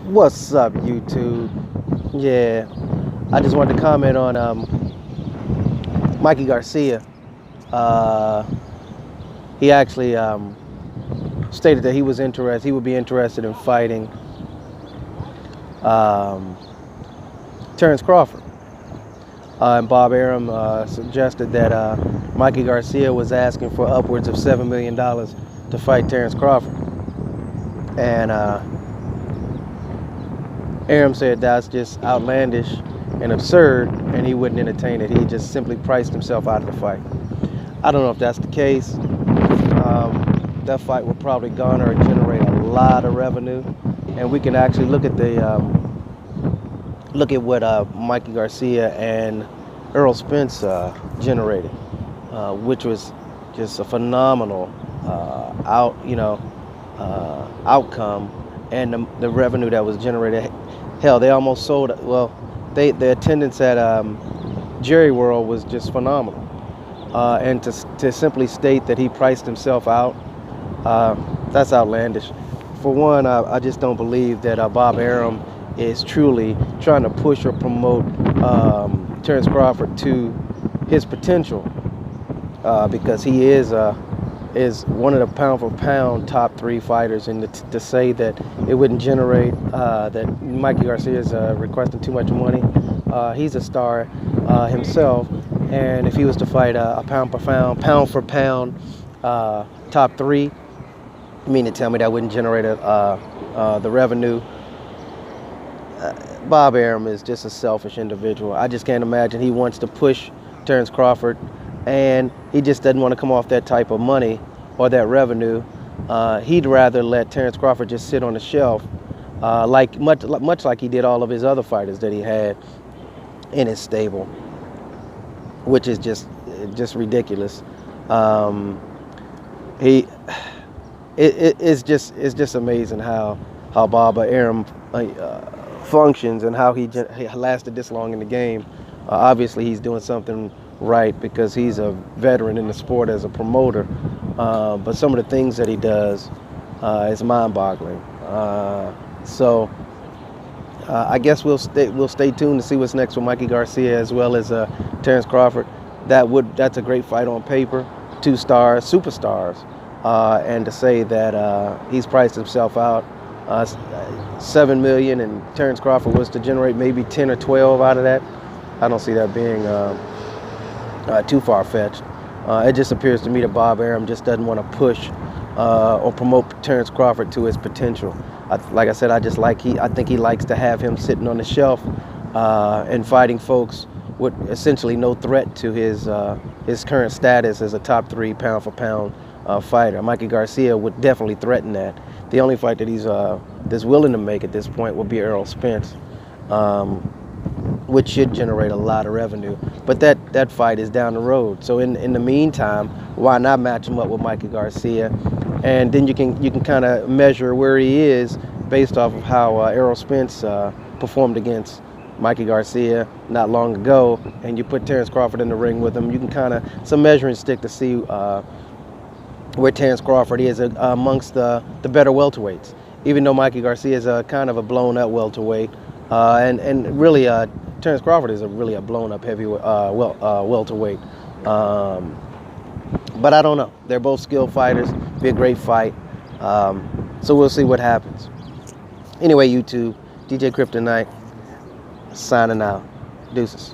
What's up, YouTube? Yeah, I just wanted to comment on Mikey Garcia. Uh, he actually stated that he would be interested in fighting um, Terrence Crawford. And Bob Arum suggested that Mikey Garcia was asking for upwards of $7 million to fight Terrence Crawford. And Arum said that's just outlandish and absurd, and he wouldn't entertain it. He just simply priced himself out of the fight. I don't know if that's the case. That fight will probably garner or generate a lot of revenue, and we can actually look at what Mikey Garcia and Errol Spence generated, which was just a phenomenal outcome, and the revenue that was generated. Hell, they almost sold. Well, the attendance at Jerry World was just phenomenal, and to simply state that he priced himself out, that's outlandish. For one, I just don't believe that Bob Arum is truly trying to push or promote Terrence Crawford to his potential, because he is one of the pound for pound top 3 fighters, and to say that it wouldn't generate that Mikey Garcia is requesting too much money. He's a star himself, and if he was to fight a pound for pound top 3, you mean to tell me that wouldn't generate the revenue? Bob Arum is just a selfish individual. I just can't imagine he wants to push Terrence Crawford, and he just doesn't want to come off that type of money or that revenue. He'd rather let Terrence Crawford just sit on the shelf, much like he did all of his other fighters that he had in his stable, which is just ridiculous. It's just amazing how Bob Arum functions and how he lasted this long in the game. Obviously, he's doing something right because he's a veteran in the sport as a promoter. But some of the things that he does is mind-boggling. So I guess we'll stay tuned to see what's next with Mikey Garcia as well as Terrence Crawford. That's a great fight on paper. 2 stars, superstars, and to say that he's priced himself out $7 million, and Terrence Crawford was to generate maybe 10 or 12 out of that, I don't see that being too far-fetched. It just appears to me that Bob Arum just doesn't want to push or promote Terrence Crawford to his potential. Like I said, I think he likes to have him sitting on the shelf and fighting folks with essentially no threat to his current status as a top 3 pound for pound fighter. Mikey Garcia would definitely threaten that. The only fight that he's that's willing to make at this point would be Errol Spence, which should generate a lot of revenue. But that fight is down the road. So in the meantime, why not match him up with Mikey Garcia? And then you can kind of measure where he is based off of how Errol Spence performed against Mikey Garcia not long ago, and you put Terrence Crawford in the ring with him. You can kind of some measuring stick to see where Terrence Crawford is amongst the better welterweights. Even though Mikey Garcia is a kind of a blown up welterweight, and really Terrence Crawford is really a blown up heavyweight welterweight. But I don't know. They're both skilled fighters. Be a great fight. So we'll see what happens. Anyway, YouTube, DJ Kryptonite signing out. Deuces.